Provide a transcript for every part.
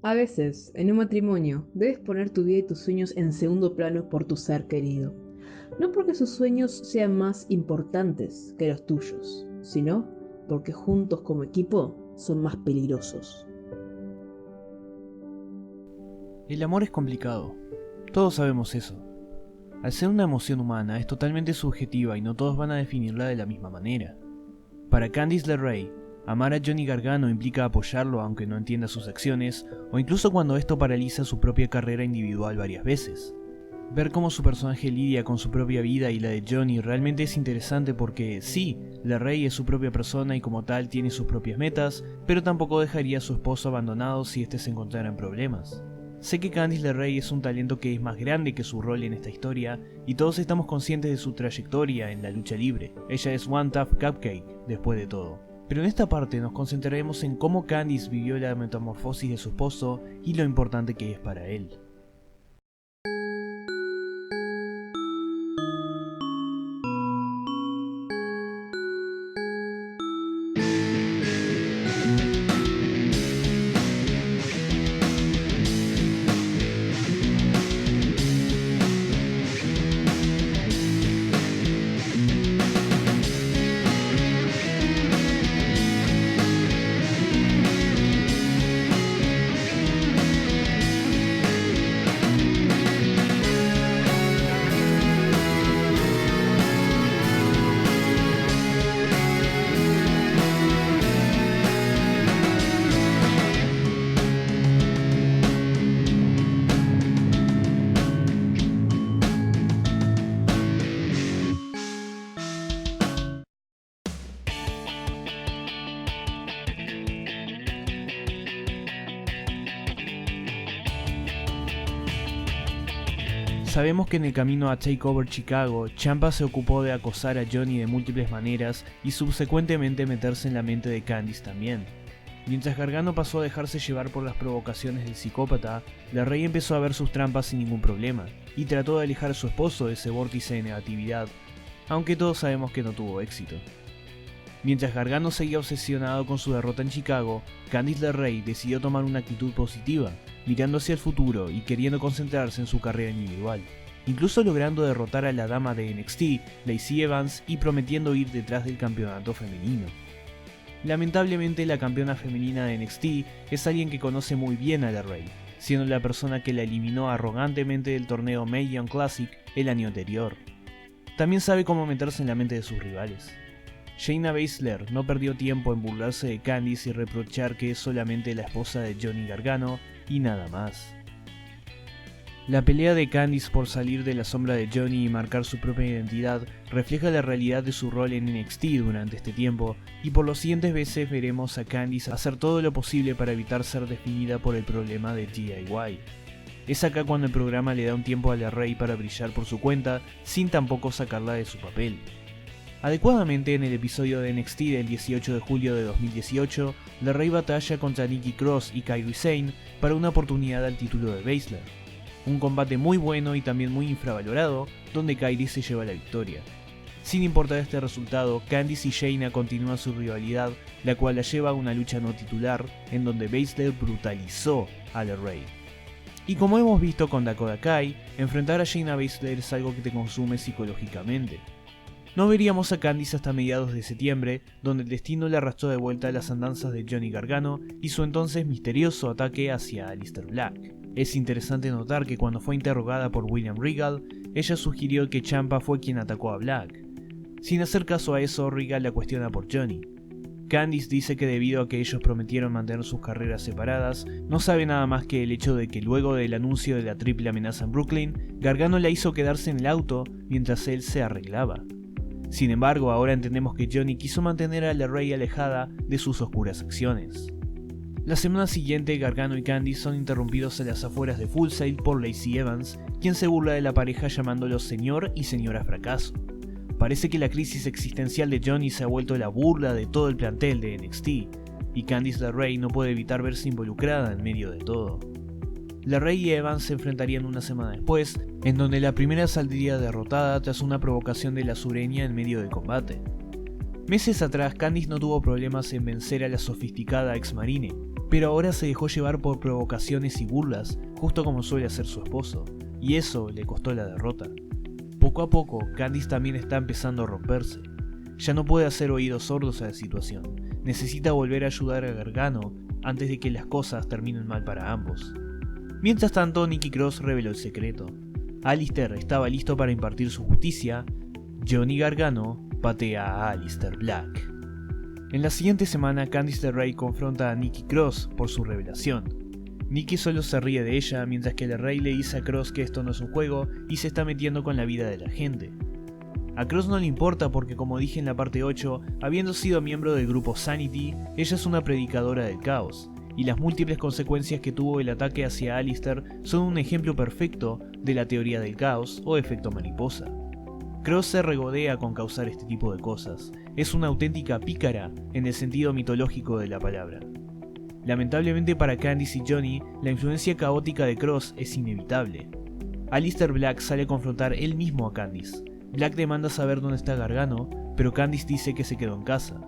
A veces, en un matrimonio, debes poner tu vida y tus sueños en segundo plano por tu ser querido. No porque sus sueños sean más importantes que los tuyos, sino porque juntos como equipo son más peligrosos. El amor es complicado. Todos sabemos eso. Al ser una emoción humana, es totalmente subjetiva y no todos van a definirla de la misma manera. Para Candice LeRae, amar a Johnny Gargano implica apoyarlo aunque no entienda sus acciones, o incluso cuando esto paraliza su propia carrera individual varias veces. Ver cómo su personaje lidia con su propia vida y la de Johnny realmente es interesante porque, sí, LeRae es su propia persona y como tal tiene sus propias metas, pero tampoco dejaría a su esposo abandonado si éste se encontrara en problemas. Sé que Candice LeRae es un talento que es más grande que su rol en esta historia, y todos estamos conscientes de su trayectoria en la lucha libre. Ella es One Tough Cupcake, después de todo. Pero en esta parte nos concentraremos en cómo Candice vivió la metamorfosis de su esposo y lo importante que es para él. Sabemos que en el camino a Takeover Chicago, Ciampa se ocupó de acosar a Johnny de múltiples maneras y subsecuentemente meterse en la mente de Candice también. Mientras Gargano pasó a dejarse llevar por las provocaciones del psicópata, LeRae empezó a ver sus trampas sin ningún problema, y trató de alejar a su esposo de ese vórtice de negatividad, aunque todos sabemos que no tuvo éxito. Mientras Gargano seguía obsesionado con su derrota en Chicago, Candice LeRae decidió tomar una actitud positiva, mirando hacia el futuro y queriendo concentrarse en su carrera individual, incluso logrando derrotar a la dama de NXT, Lacey Evans, y prometiendo ir detrás del campeonato femenino. Lamentablemente, la campeona femenina de NXT es alguien que conoce muy bien a LeRae, siendo la persona que la eliminó arrogantemente del torneo Mae Young Classic el año anterior. También sabe cómo meterse en la mente de sus rivales. Shayna Baszler no perdió tiempo en burlarse de Candice y reprochar que es solamente la esposa de Johnny Gargano y nada más. La pelea de Candice por salir de la sombra de Johnny y marcar su propia identidad refleja la realidad de su rol en NXT durante este tiempo, y por los siguientes veces veremos a Candice hacer todo lo posible para evitar ser definida por el problema de DIY. Es acá cuando el programa le da un tiempo a LeRae para brillar por su cuenta, sin tampoco sacarla de su papel. Adecuadamente, en el episodio de NXT del 18 de julio de 2018, LeRae batalla contra Nikki Cross y Kairi Sane para una oportunidad al título de Baszler. Un combate muy bueno y también muy infravalorado, donde Kairi se lleva la victoria. Sin importar este resultado, Candice y Shayna continúan su rivalidad, la cual la lleva a una lucha no titular, en donde Baszler brutalizó a LeRae. Y como hemos visto con Dakota Kai, enfrentar a Shayna Baszler es algo que te consume psicológicamente. No veríamos a Candice hasta mediados de septiembre, donde el destino le arrastró de vuelta a las andanzas de Johnny Gargano y su entonces misterioso ataque hacia Aleister Black. Es interesante notar que cuando fue interrogada por William Regal, ella sugirió que Ciampa fue quien atacó a Black. Sin hacer caso a eso, Regal la cuestiona por Johnny. Candice dice que debido a que ellos prometieron mantener sus carreras separadas, no sabe nada más que el hecho de que luego del anuncio de la triple amenaza en Brooklyn, Gargano la hizo quedarse en el auto mientras él se arreglaba. Sin embargo, ahora entendemos que Johnny quiso mantener a LeRae alejada de sus oscuras acciones. La semana siguiente, Gargano y Candice son interrumpidos a las afueras de Full Sail por Lacey Evans, quien se burla de la pareja llamándolos señor y señora fracaso. Parece que la crisis existencial de Johnny se ha vuelto la burla de todo el plantel de NXT, y Candice LeRae no puede evitar verse involucrada en medio de todo. LeRae y Evans se enfrentarían una semana después, en donde la primera saldría derrotada tras una provocación de la sureña en medio del combate. Meses atrás, Candice no tuvo problemas en vencer a la sofisticada ex Marine, pero ahora se dejó llevar por provocaciones y burlas, justo como suele hacer su esposo, y eso le costó la derrota. Poco a poco, Candice también está empezando a romperse. Ya no puede hacer oídos sordos a la situación, necesita volver a ayudar a Gargano antes de que las cosas terminen mal para ambos. Mientras tanto, Nikki Cross reveló el secreto. Alistair estaba listo para impartir su justicia. Johnny Gargano patea a Alistair Black. En la siguiente semana, Candice LeRae confronta a Nikki Cross por su revelación. Nikki solo se ríe de ella, mientras que LeRae le dice a Cross que esto no es un juego y se está metiendo con la vida de la gente. A Cross no le importa porque, como dije en la parte 8, habiendo sido miembro del grupo Sanity, ella es una predicadora del caos, y las múltiples consecuencias que tuvo el ataque hacia Alistair son un ejemplo perfecto de la teoría del caos o efecto mariposa. Cross se regodea con causar este tipo de cosas, es una auténtica pícara en el sentido mitológico de la palabra. Lamentablemente para Candice y Johnny, la influencia caótica de Cross es inevitable. Alistair Black sale a confrontar él mismo a Candice. Black demanda saber dónde está Gargano, pero Candice dice que se quedó en casa.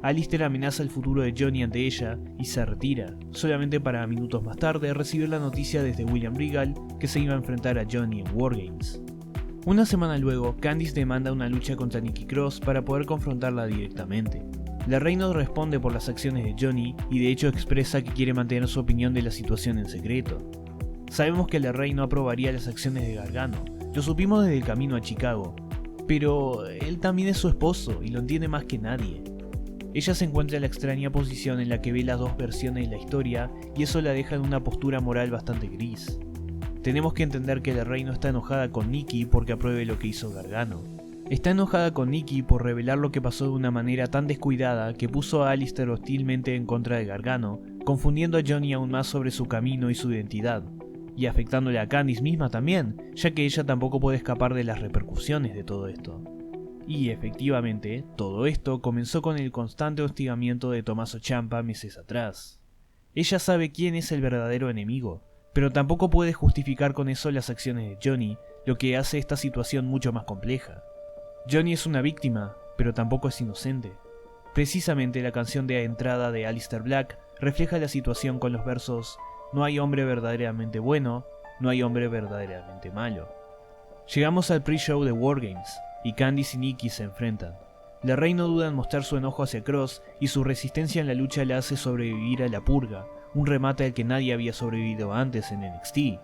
Alistair amenaza el futuro de Johnny ante ella y se retira, solamente para minutos más tarde recibir la noticia desde William Regal que se iba a enfrentar a Johnny en Wargames. Una semana luego, Candice demanda una lucha contra Nikki Cross para poder confrontarla directamente. LeRae no responde por las acciones de Johnny y de hecho expresa que quiere mantener su opinión de la situación en secreto. Sabemos que LeRae no aprobaría las acciones de Gargano, lo supimos desde el camino a Chicago, pero él también es su esposo y lo entiende más que nadie. Ella se encuentra en la extraña posición en la que ve las dos versiones de la historia y eso la deja en una postura moral bastante gris. Tenemos que entender que LeRae no está enojada con Nikki porque apruebe lo que hizo Gargano. Está enojada con Nikki por revelar lo que pasó de una manera tan descuidada que puso a Alistair hostilmente en contra de Gargano, confundiendo a Johnny aún más sobre su camino y su identidad, y afectándole a Candice misma también, ya que ella tampoco puede escapar de las repercusiones de todo esto. Y efectivamente, todo esto comenzó con el constante hostigamiento de Tommaso Ciampa meses atrás. Ella sabe quién es el verdadero enemigo, pero tampoco puede justificar con eso las acciones de Johnny, lo que hace esta situación mucho más compleja. Johnny es una víctima, pero tampoco es inocente. Precisamente la canción de entrada de Alistair Black refleja la situación con los versos "No hay hombre verdaderamente bueno, no hay hombre verdaderamente malo". Llegamos al pre-show de Wargames, y Candice y Nikki se enfrentan. LeRae no duda en mostrar su enojo hacia Cross y su resistencia en la lucha la hace sobrevivir a la purga, un remate al que nadie había sobrevivido antes en NXT.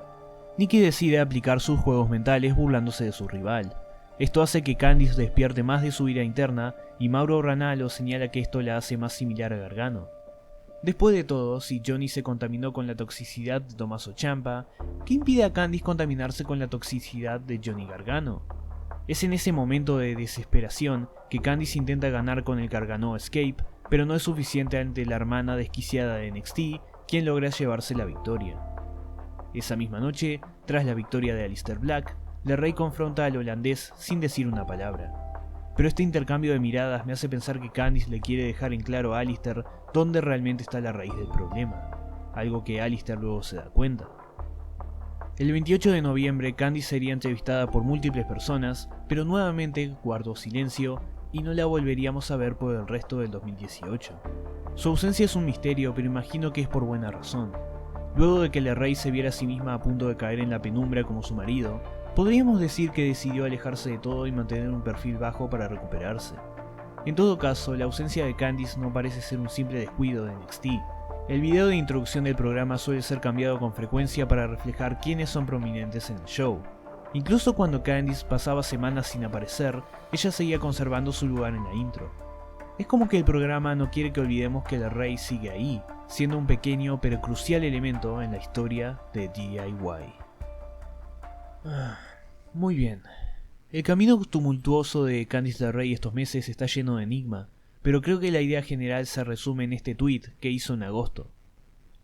Nikki decide aplicar sus juegos mentales burlándose de su rival. Esto hace que Candice despierte más de su ira interna y Mauro Ranallo señala que esto la hace más similar a Gargano. Después de todo, si Johnny se contaminó con la toxicidad de Tommaso Ciampa, ¿qué impide a Candice contaminarse con la toxicidad de Johnny Gargano? Es en ese momento de desesperación que Candice intenta ganar con el Gargano Escape, pero no es suficiente ante la hermana desquiciada de NXT, quien logra llevarse la victoria. Esa misma noche, tras la victoria de Alistair Black, LeRae confronta al holandés sin decir una palabra. Pero este intercambio de miradas me hace pensar que Candice le quiere dejar en claro a Alistair dónde realmente está la raíz del problema, algo que Alistair luego se da cuenta. El 28 de noviembre, Candice sería entrevistada por múltiples personas, pero nuevamente guardó silencio y no la volveríamos a ver por el resto del 2018. Su ausencia es un misterio, pero imagino que es por buena razón. Luego de que LeRae se viera a sí misma a punto de caer en la penumbra como su marido, podríamos decir que decidió alejarse de todo y mantener un perfil bajo para recuperarse. En todo caso, la ausencia de Candice no parece ser un simple descuido de NXT. El video de introducción del programa suele ser cambiado con frecuencia para reflejar quiénes son prominentes en el show. Incluso cuando Candice pasaba semanas sin aparecer, ella seguía conservando su lugar en la intro. Es como que el programa no quiere que olvidemos que LeRae sigue ahí, siendo un pequeño pero crucial elemento en la historia de DIY. Muy bien. El camino tumultuoso de Candice LeRae estos meses está lleno de enigma, pero creo que la idea general se resume en este tweet que hizo en agosto.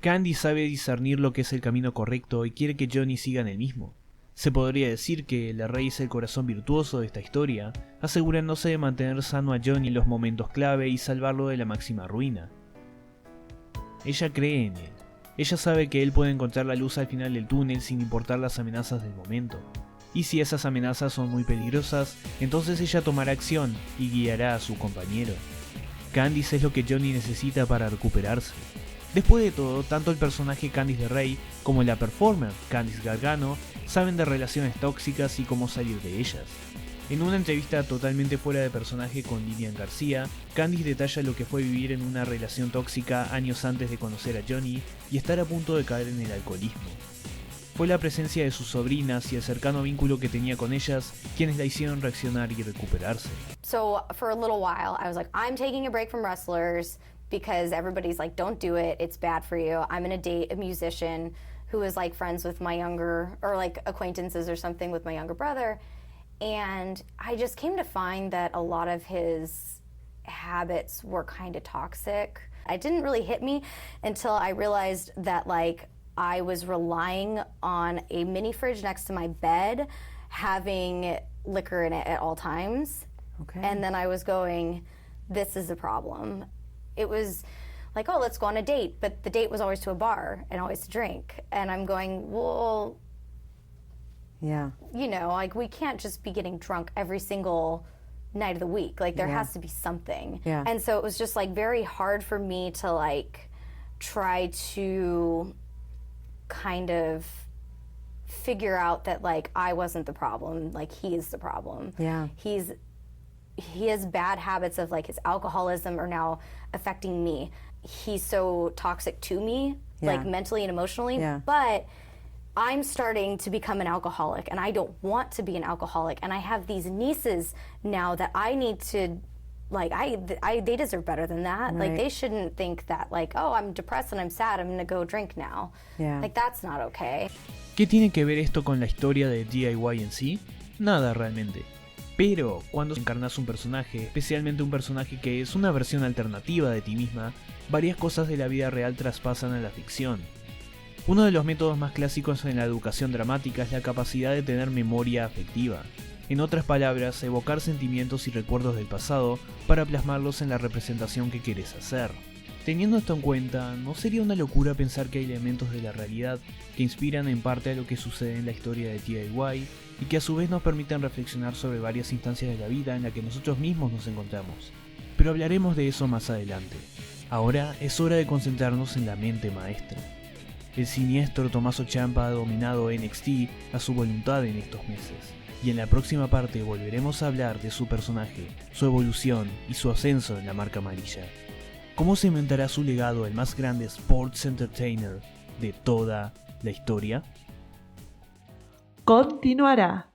Candice sabe discernir lo que es el camino correcto y quiere que Johnny siga en el mismo. Se podría decir que LeRae es el corazón virtuoso de esta historia, asegurándose de mantener sano a Johnny en los momentos clave y salvarlo de la máxima ruina. Ella cree en él. Ella sabe que él puede encontrar la luz al final del túnel sin importar las amenazas del momento. Y si esas amenazas son muy peligrosas, entonces ella tomará acción y guiará a su compañero. Candice es lo que Johnny necesita para recuperarse. Después de todo, tanto el personaje Candice LeRae como la performer Candice Gargano saben de relaciones tóxicas y cómo salir de ellas. En una entrevista totalmente fuera de personaje con Lilian García, Candice detalla lo que fue vivir en una relación tóxica años antes de conocer a Johnny y estar a punto de caer en el alcoholismo. Fue la presencia de sus sobrinas y el cercano vínculo que tenía con ellas quienes la hicieron reaccionar y recuperarse. So for a little while, I was like, I'm taking a break from wrestlers because everybody's like, don't do it, it's bad for you. I'm gonna date a musician who is like friends with my younger, or like acquaintances or something with my younger brother. And I just came to find that a lot of his habits were kind of toxic. It didn't really hit me until I realized that like I was relying on a mini fridge next to my bed having liquor in it at all times. Okay. And then I was going, this is a problem. It was like, oh, let's go on a date. But the date was always to a bar and always to drink. And I'm going, well, Yeah. you know, like we can't just be getting drunk every single night of the week. Like there Yeah. has to be something. Yeah. And so it was just like very hard for me to like try to kind of figure out that like I wasn't the problem, like he is the problem. Yeah. He has bad habits of like his alcoholism are now affecting me. He's so toxic to me, like Yeah. mentally and emotionally, Yeah. but I'm starting to become an alcoholic and I don't want to be an alcoholic, and I have these nieces now that I need to like they deserve better than that. Like Right. they shouldn't think that like, oh, I'm depressed and I'm sad, I'm going to go drink now. Yeah. Like that's not okay. ¿Qué tiene que ver esto con la historia de DIY en sí? Nada realmente. Pero cuando encarnas un personaje, especialmente un personaje que es una versión alternativa de ti misma, varias cosas de la vida real traspasan a la ficción. Uno de los métodos más clásicos en la educación dramática es la capacidad de tener memoria afectiva. En otras palabras, evocar sentimientos y recuerdos del pasado para plasmarlos en la representación que quieres hacer. Teniendo esto en cuenta, ¿no sería una locura pensar que hay elementos de la realidad que inspiran en parte a lo que sucede en la historia de DIY y que a su vez nos permiten reflexionar sobre varias instancias de la vida en la que nosotros mismos nos encontramos? Pero hablaremos de eso más adelante. Ahora es hora de concentrarnos en la mente maestra. El siniestro Tommaso Ciampa ha dominado NXT a su voluntad en estos meses, y en la próxima parte volveremos a hablar de su personaje, su evolución y su ascenso en la marca amarilla. ¿Cómo se inventará su legado el más grande sports entertainer de toda la historia? Continuará.